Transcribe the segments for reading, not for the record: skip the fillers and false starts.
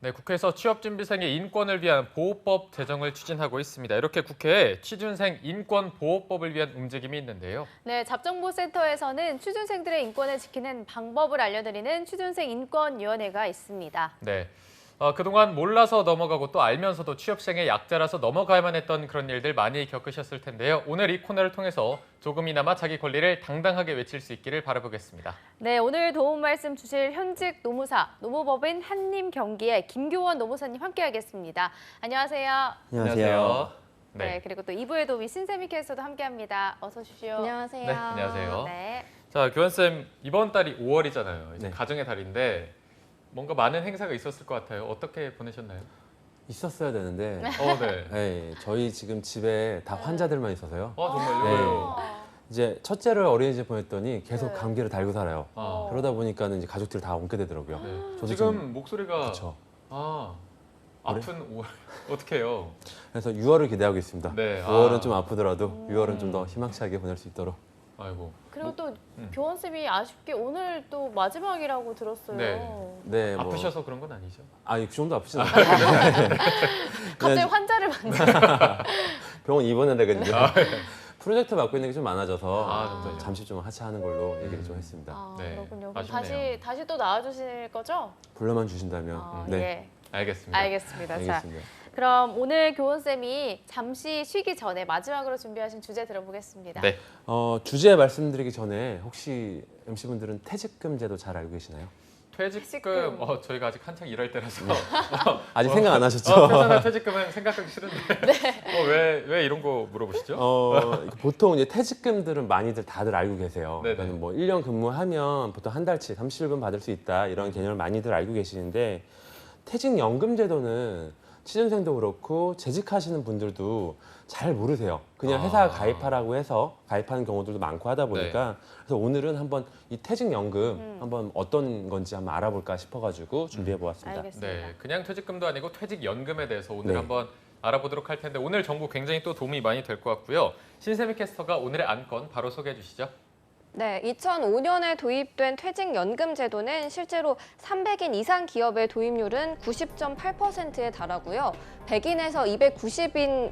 네, 국회에서 취업준비생의 인권을 위한 보호법 제정을 추진하고 있습니다. 이렇게 국회에 취준생 인권보호법을 위한 움직임이 있는데요. 네, 잡정보센터에서는 취준생들의 인권을 지키는 방법을 알려드리는 취준생 인권위원회가 있습니다. 네, 그동안 몰라서 넘어가고 또 알면서도 취업생의 약자라서 넘어가야만 했던 그런 일들 많이 겪으셨을 텐데요. 오늘 이 코너를 통해서 조금이나마 자기 권리를 당당하게 외칠 수 있기를 바라보겠습니다. 네, 오늘 도움 말씀 주실 현직 노무사, 노무법인 한림경기의 김교원 노무사님 함께하겠습니다. 안녕하세요. 안녕하세요. 네, 그리고 또 2부에도 우리 신세미 캐스터도 함께합니다. 어서 오십시오. 안녕하세요. 네, 안녕하세요. 네. 자, 교환쌤, 이번 달이 5월이잖아요. 이제 네. 가정의 달인데 뭔가 많은 행사가 있었을 것 같아요. 어떻게 보내셨나요? 있었어야 되는데 네. 네, 저희 지금 집에 다 환자들만 있어서요. 정말요? 네. 왜요? 이제 첫째를 어린이집에 보냈더니 계속 네. 감기를 달고 살아요. 아, 그러다 보니까는 이제 가족들이 다 옮게 되더라고요. 네. 저도 지금 목소리가 그렇죠. 아픈 5월 어떻게 해요? 그래서 6월을 기대하고 있습니다. 네. 5월은 좀 아프더라도 6월은 좀 더 희망차게 보낼 수 있도록. 아이고. 그리고 또 음. 교원쌤이 아쉽게 오늘 또 마지막이라고 들었어요. 네. 네, 뭐 아프셔서 그런 건 아니죠? 그 정도 아프진 않아요. 갑자기 네, 환자를 만나. 병원 입원해야 되거든요. 아, 프로젝트 맡고 있는 게 좀 많아져서 정말요? 잠시 좀 하차하는 걸로 얘기를 좀 했습니다. 아, 네, 그렇군요. 그럼 아쉽네요. 다시 또 나와주실 거죠? 불러만 주신다면 네. 네, 알겠습니다. 알겠습니다. 자, 알겠습니다. 그럼 오늘 교원쌤이 잠시 쉬기 전에 마지막으로 준비하신 주제 들어보겠습니다. 네. 주제 말씀드리기 전에 혹시 MC분들은 퇴직금 제도 잘 알고 계시나요? 퇴직금 저희가 아직 한창 일할 때라서 아직 생각 안 하셨죠? 회사나 퇴직금은 생각하기 싫은데 왜 이런 거 물어보시죠? 보통 이제 퇴직금들은 다들 알고 계세요. 네네. 그러니까 뭐 1년 근무하면 보통 한 달치 37금 받을 수 있다 이런 개념을 많이들 알고 계시는데 퇴직연금 제도는 취준생도 그렇고 재직하시는 분들도 잘 모르세요. 그냥 회사 가입하라고 해서 가입하는 경우들도 많고 하다 보니까 그래서 오늘은 한번 이 퇴직연금 한번 어떤 건지 한번 알아볼까 싶어가지고 준비해 보았습니다. 알겠습니다. 네, 그냥 퇴직금도 아니고 퇴직연금에 대해서 오늘 네. 한번 알아보도록 할 텐데 오늘 정보 굉장히 또 도움이 많이 될 것 같고요. 신세미 캐스터가 오늘의 안건 바로 소개해 주시죠. 네, 2005년에 도입된 퇴직연금 제도는 실제로 300인 이상 기업의 도입률은 90.8%에 달하고요. 100인에서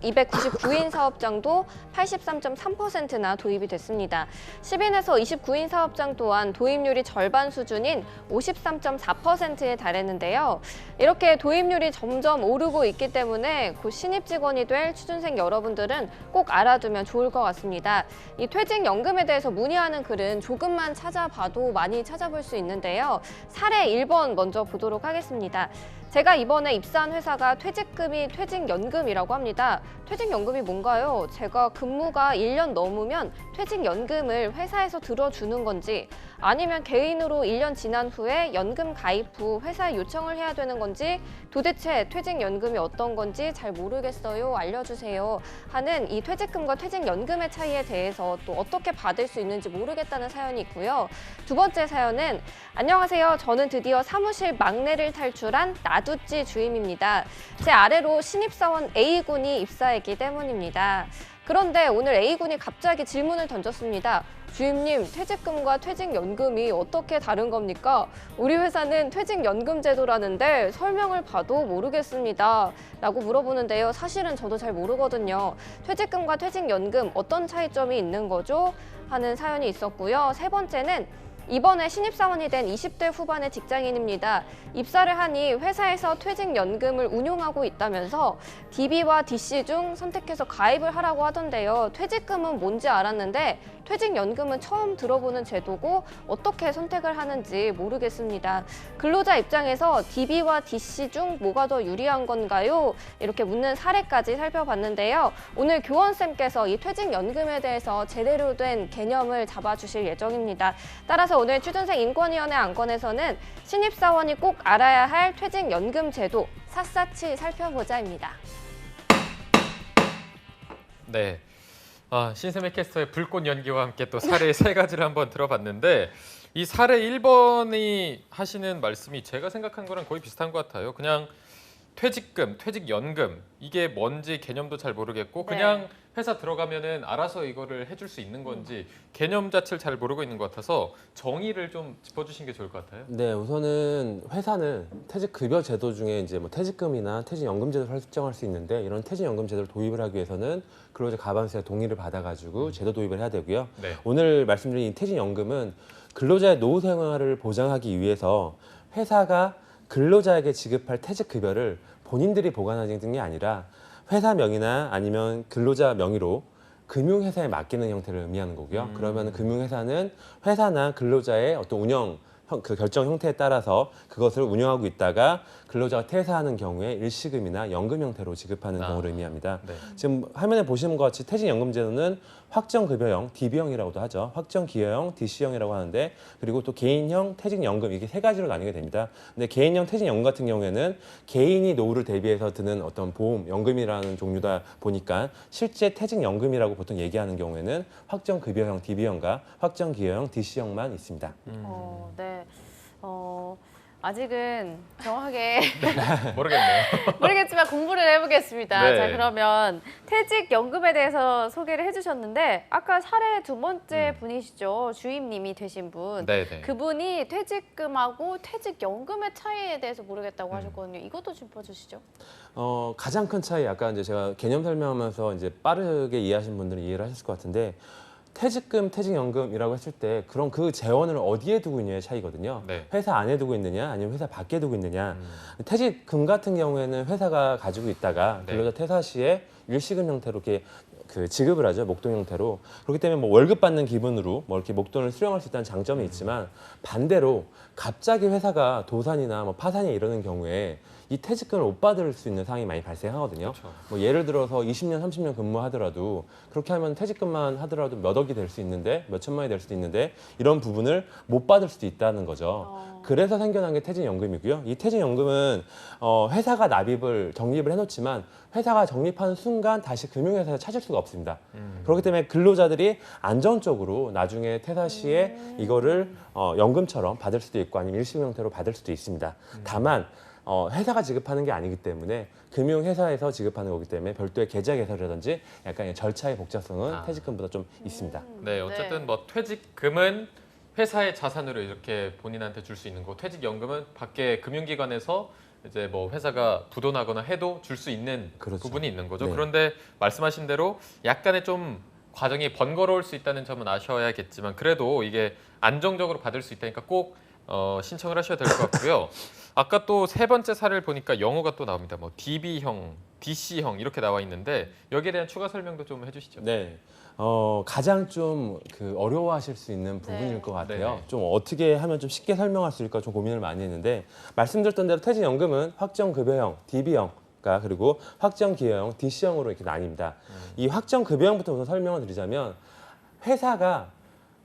299인 사업장도 83.3%나 도입이 됐습니다. 10인에서 29인 사업장 또한 도입률이 절반 수준인 53.4%에 달했는데요. 이렇게 도입률이 점점 오르고 있기 때문에 곧 신입 직원이 될 취준생 여러분들은 꼭 알아두면 좋을 것 같습니다. 이 퇴직연금에 대해서 문의하는 글은 조금만 찾아봐도 많이 찾아볼 수 있는데요. 사례 1번 먼저 보도록 하겠습니다. 제가 이번에 입사한 회사가 퇴직금이 퇴직연금이라고 합니다. 퇴직연금이 뭔가요? 제가 근무가 1년 넘으면 퇴직연금을 회사에서 들어주는 건지 아니면 개인으로 1년 지난 후에 연금 가입 후 회사에 요청을 해야 되는 건지 도대체 퇴직연금이 어떤 건지 잘 모르겠어요. 알려주세요. 하는 이 퇴직금과 퇴직연금의 차이에 대해서 또 어떻게 받을 수 있는지 모르겠다는 사연이 있고요. 두 번째 사연은 안녕하세요. 저는 드디어 사무실 막내를 탈출한 나두찌 주임입니다. 제 아래로 신입사원 A군이 입사했기 때문입니다. 그런데 오늘 A군이 갑자기 질문을 던졌습니다. 주임님, 퇴직금과 퇴직연금이 어떻게 다른 겁니까? 우리 회사는 퇴직연금 제도라는데 설명을 봐도 모르겠습니다. 라고 물어보는데요. 사실은 저도 잘 모르거든요. 퇴직금과 퇴직연금 어떤 차이점이 있는 거죠? 하는 사연이 있었고요. 세 번째는 이번에 신입사원이 된 20대 후반의 직장인입니다. 입사를 하니 회사에서 퇴직연금을 운용하고 있다면서 DB와 DC 중 선택해서 가입을 하라고 하던데요. 퇴직금은 뭔지 알았는데 퇴직연금은 처음 들어보는 제도고 어떻게 선택을 하는지 모르겠습니다. 근로자 입장에서 DB와 DC 중 뭐가 더 유리한 건가요? 이렇게 묻는 사례까지 살펴봤는데요. 오늘 교원쌤께서 이 퇴직연금에 대해서 제대로 된 개념을 잡아주실 예정입니다. 따라서 오늘 취준생 인권위원회 안건에서는 신입사원이 꼭 알아야 할 퇴직연금 제도 샅샅이 살펴보자입니다. 네. 신세미 캐스터의 불꽃 연기와 함께 또 사례 세 가지를 한번 들어봤는데 이 사례 1번이 하시는 말씀이 제가 생각한 거랑 거의 비슷한 것 같아요. 그냥 퇴직금, 퇴직연금 이게 뭔지 개념도 잘 모르겠고 그냥 회사 들어가면은 알아서 이거를 해줄 수 있는 건지 개념 자체를 잘 모르고 있는 것 같아서 정의를 좀 짚어주신 게 좋을 것 같아요. 네, 우선은 회사는 퇴직급여 제도 중에 이제 뭐 퇴직금이나 퇴직연금 제도를 설정할 수 있는데 이런 퇴직연금 제도를 도입을 하기 위해서는 근로자 가반수의 동의를 받아가지고 제도 도입을 해야 되고요. 네. 오늘 말씀드린 이 퇴직연금은 근로자의 노후 생활을 보장하기 위해서 회사가 근로자에게 지급할 퇴직급여를 본인들이 보관하는 게 아니라 회사 명의나 아니면 근로자 명의로 금융회사에 맡기는 형태를 의미하는 거고요. 그러면 금융회사는 회사나 근로자의 어떤 그 결정 형태에 따라서 그것을 운영하고 있다가 근로자가 퇴사하는 경우에 일시금이나 연금 형태로 지급하는 경우를 의미합니다. 네. 지금 화면에 보시는 것 같이 퇴직연금제도는 확정급여형, DB형이라고도 하죠. 확정기여형, DC형이라고 하는데 그리고 또 개인형 퇴직연금 이게 세 가지로 나뉘게 됩니다. 근데 개인형 퇴직연금 같은 경우에는 개인이 노후를 대비해서 드는 어떤 보험, 연금이라는 종류다 보니까 실제 퇴직연금이라고 보통 얘기하는 경우에는 확정급여형, DB형과 확정기여형, DC형만 있습니다. 네. 아직은 정확하게 모르겠네요. 모르겠지만 공부를 해보겠습니다. 네. 자, 그러면 퇴직연금에 대해서 소개를 해주셨는데 아까 사례 두 번째 분이시죠. 주임님이 되신 분. 네네. 그분이 퇴직금하고 퇴직연금의 차이에 대해서 모르겠다고 하셨거든요. 이것도 짚어주시죠. 가장 큰 차이 아까 이제 제가 개념 설명하면서 이제 빠르게 이해하신 분들은 이해를 하셨을 것 같은데 퇴직금, 퇴직연금이라고 했을 때 그럼 그 재원을 어디에 두고 있느냐의 차이거든요. 네. 회사 안에 두고 있느냐 아니면 회사 밖에 두고 있느냐. 퇴직금 같은 경우에는 회사가 가지고 있다가 네. 근로자 퇴사 시에 일시금 형태로 이렇게 그 지급을 하죠. 목돈 형태로. 그렇기 때문에 뭐 월급 받는 기분으로 뭐 이렇게 목돈을 수령할 수 있다는 장점이 있지만 반대로 갑자기 회사가 도산이나 뭐 파산이 이러는 경우에 이 퇴직금을 못 받을 수 있는 상황이 많이 발생하거든요. 그렇죠. 뭐 예를 들어서 20년, 30년 근무하더라도 그렇게 하면 퇴직금만 하더라도 몇 억이 될 수 있는데 몇 천만이 될 수도 있는데 이런 부분을 못 받을 수도 있다는 거죠. 그래서 생겨난 게 퇴직연금이고요. 이 퇴직연금은 회사가 적립을 해놓지만 회사가 적립하는 순간 다시 금융회사에 찾을 수가 없습니다. 그렇기 때문에 근로자들이 안정적으로 나중에 퇴사 시에 이거를 연금처럼 받을 수도 있고 아니면 일시금 형태로 받을 수도 있습니다. 다만 회사가 지급하는 게 아니기 때문에 금융회사에서 지급하는 거기 때문에 별도의 계좌 개설이라든지 약간의 절차의 복잡성은 퇴직금보다 좀 있습니다. 네, 어쨌든 뭐 퇴직금은 회사의 자산으로 이렇게 본인한테 줄 수 있는 거, 퇴직연금은 밖에 금융기관에서 이제 뭐 회사가 부도나거나 해도 줄 수 있는 그렇죠. 부분이 있는 거죠. 네. 그런데 말씀하신 대로 약간의 좀 과정이 번거로울 수 있다는 점은 아셔야겠지만 그래도 이게 안정적으로 받을 수 있다니까 꼭 신청을 하셔야 될 것 같고요. 아까 또 세 번째 사례를 보니까 영어가 또 나옵니다. 뭐 DB형, DC형 이렇게 나와 있는데 여기에 대한 추가 설명도 좀 해주시죠. 네. 가장 좀 어려워하실 수 있는 부분일 것 같아요. 네네. 좀 어떻게 하면 좀 쉽게 설명할 수 있을까 좀 고민을 많이 했는데 말씀드렸던 대로 퇴직연금은 확정급여형, DB형 그리고 확정기여형, DC형으로 이렇게 나뉩니다. 이 확정급여형부터 우선 설명을 드리자면 회사가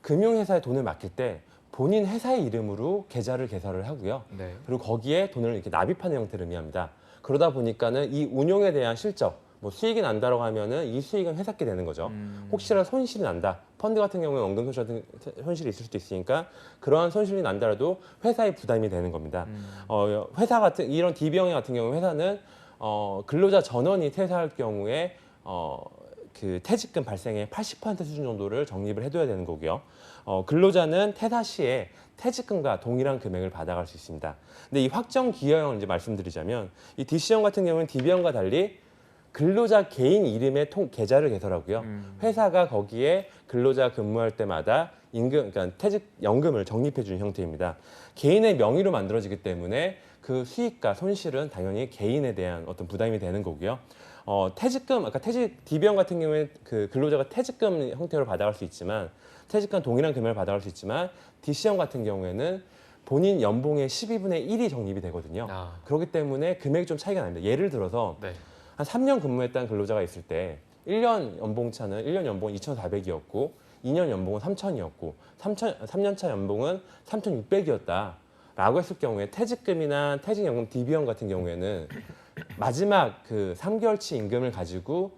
금융회사에 돈을 맡길 때 본인 회사의 이름으로 계좌를 개설을 하고요. 네. 그리고 거기에 돈을 이렇게 납입하는 형태를 의미합니다. 그러다 보니까는 이 운용에 대한 실적, 뭐 수익이 난다라고 하면은 이 수익은 회사께 되는 거죠. 혹시라도 손실이 난다. 펀드 같은 경우에 원금 손실 같은 손실이 있을 수도 있으니까 그러한 손실이 난다라도 회사의 부담이 되는 겁니다. 회사 같은 이런 DB형 같은 경우 회사는 근로자 전원이 퇴사할 경우에 그 퇴직금 발생의 80% 수준 정도를 적립을 해둬야 되는 거고요. 근로자는 퇴사 시에 퇴직금과 동일한 금액을 받아갈 수 있습니다. 근데 이 확정 기여형을 이제 말씀드리자면 이 DC형 같은 경우는 DB형과 달리 근로자 개인 이름의 계좌를 개설하고요. 회사가 거기에 근로자 근무할 때마다 그러니까 퇴직연금을 적립해 주는 형태입니다. 개인의 명의로 만들어지기 때문에 그 수익과 손실은 당연히 개인에 대한 어떤 부담이 되는 거고요. 퇴직금, 아까 DB형 같은 경우에 그 근로자가 퇴직금 형태로 받아갈 수 있지만 퇴직금 동일한 금액을 받아갈 수 있지만 DC형 같은 경우에는 본인 연봉의 12분의 1이 적립이 되거든요. 그렇기 때문에 금액이 좀 차이가 납니다. 예를 들어서 네. 한 3년 근무했다는 근로자가 있을 때 1년 연봉차는 1년 연봉 2,400이었고 2년 연봉은 3,000이었고 3년 차 연봉은 3,600이었다. 라고 했을 경우에 퇴직금이나 퇴직연금 DB형 같은 경우에는 마지막 그 3개월치 임금을 가지고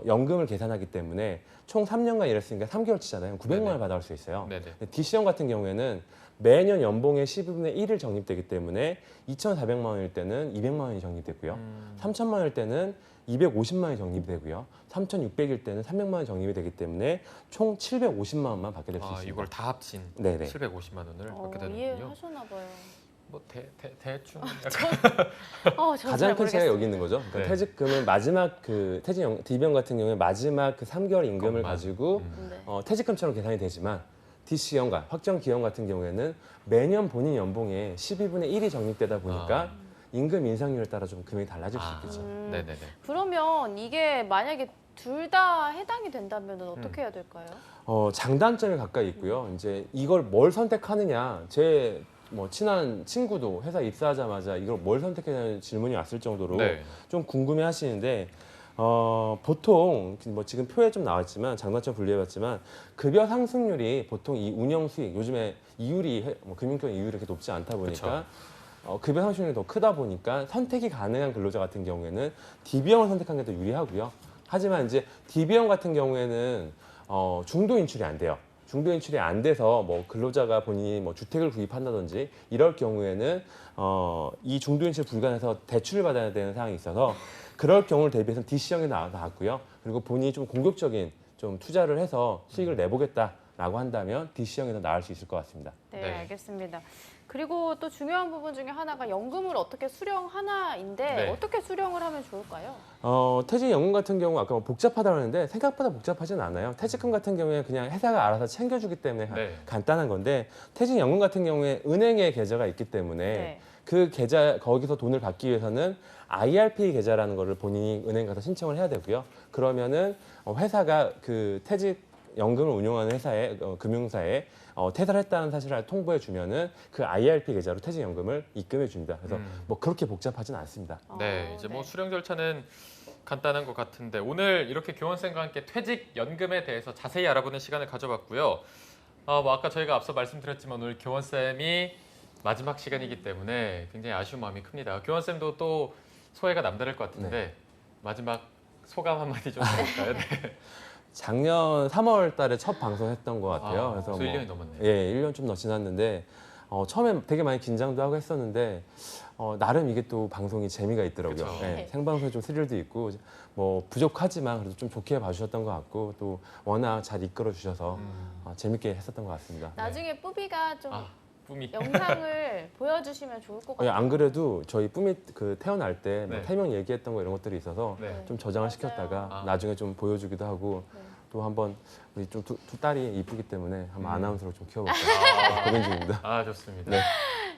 연금을 계산하기 때문에 총 3년간 일했으니까 3개월치잖아요. 900만 원을 받아갈 수 있어요. 네네. DC형 같은 경우에는 매년 연봉의 12분의 1을 적립되기 때문에 2,400만 원일 때는 200만 원이 적립되고요. 3,000만 원일 때는 250만 원이 적립이 되고요. 3,600일 때는 300만 원이 적립이 되기 때문에 총 750만 원만 받게 될 수 있습니다. 이걸 다 합친 네네. 750만 원을 받게 되는군요. 이해하셨나 봐요. 뭐 대충 약간 저는 가장 잘 큰 차이가 모르겠어요. 여기 있는 거죠. 그러니까 네. 퇴직금은 마지막 그 DB형 같은 경우에 마지막 그 3개월 임금을 그것만. 가지고 네. 퇴직금처럼 계산이 되지만 DC형과 확정 기형 같은 경우에는 매년 본인 연봉의 12분의 1이 적립되다 보니까 임금 인상률에 따라 좀 금액이 달라질 수 있겠죠. 네네네. 그러면 이게 만약에 둘 다 해당이 된다면 어떻게 해야 될까요? 장단점이 가까이 있고요. 이제 이걸 뭘 선택하느냐, 제 뭐 친한 친구도 회사 입사하자마자 이걸 뭘 선택하냐는 질문이 왔을 정도로 네. 좀 궁금해하시는데 보통 뭐 지금 표에 좀 나왔지만 장단점 분리해봤지만 급여 상승률이 보통 이 운영 수익 요즘에 이율이 금융권 이율이 그렇게 높지 않다 보니까 급여 상승률이 더 크다 보니까 선택이 가능한 근로자 같은 경우에는 DB형을 선택한 게 더 유리하고요. 하지만 이제 DB형 같은 경우에는 중도 인출이 안 돼요. 중도 인출이 안 돼서 뭐 근로자가 본인이 뭐 주택을 구입한다든지 이럴 경우에는 이 중도 인출 불가해서 대출을 받아야 되는 상황이 있어서 그럴 경우를 대비해서 DC형이 나왔고요. 그리고 본인이 좀 공격적인 좀 투자를 해서 수익을 내보겠다라고 한다면 DC형이 더 나을 수 있을 것 같습니다. 네, 네. 알겠습니다. 그리고 또 중요한 부분 중에 하나가 연금을 어떻게 수령하나인데 네. 어떻게 수령을 하면 좋을까요? 퇴직연금 같은 경우 아까 뭐 복잡하다고 했는데 생각보다 복잡하진 않아요. 퇴직금 같은 경우에 그냥 회사가 알아서 챙겨주기 때문에 네. 간단한 건데 퇴직연금 같은 경우에 은행에 계좌가 있기 때문에 네. 그 계좌 거기서 돈을 받기 위해서는 IRP 계좌라는 거를 본인이 은행 가서 신청을 해야 되고요. 그러면은 회사가 그 퇴직연금을 운영하는 회사에 금융사에 퇴사를 했다는 사실을 통보해 주면은 그 IRP 계좌로 퇴직연금을 입금해 줍니다. 그래서 뭐 그렇게 복잡하진 않습니다. 네, 이제 뭐 수령 절차는 간단한 것 같은데 오늘 이렇게 교원쌤과 함께 퇴직연금에 대해서 자세히 알아보는 시간을 가져봤고요. 뭐 아까 저희가 앞서 말씀드렸지만 오늘 교원쌤이 마지막 시간이기 때문에 굉장히 아쉬운 마음이 큽니다. 교원쌤도 또 소회가 남다를 것 같은데 마지막 소감 한마디 좀 해볼까요? 네. 작년 3월 달에 첫 방송했던 것 같아요. 그래서 벌써 1년이 넘었네요. 예, 1년 좀 더 지났는데 처음엔 되게 많이 긴장도 하고 했었는데 나름 이게 또 방송이 재미가 있더라고요. 그쵸. 예, 생방송에 좀 스릴도 있고 뭐 부족하지만 그래도 좀 좋게 봐주셨던 것 같고 또 워낙 잘 이끌어 주셔서 재밌게 했었던 것 같습니다. 나중에 뿌비가 좀 꿈이. 영상을 보여주시면 좋을 것 예, 같아요. 안 그래도 저희 뿜이 그 태어날 때 네. 태명 얘기했던 거 이런 것들이 있어서 네. 좀 저장을 맞아요. 시켰다가 나중에 좀 보여주기도 하고 네. 또 한번 우리 좀 두 딸이 이쁘기 때문에 한번 아나운서로 좀 키워볼까 고민 중입니다. 좋습니다. 네.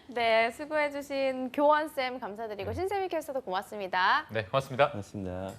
네, 수고해주신 교원쌤 감사드리고 신세미 캐스터도 고맙습니다. 네, 고맙습니다. 고맙습니다.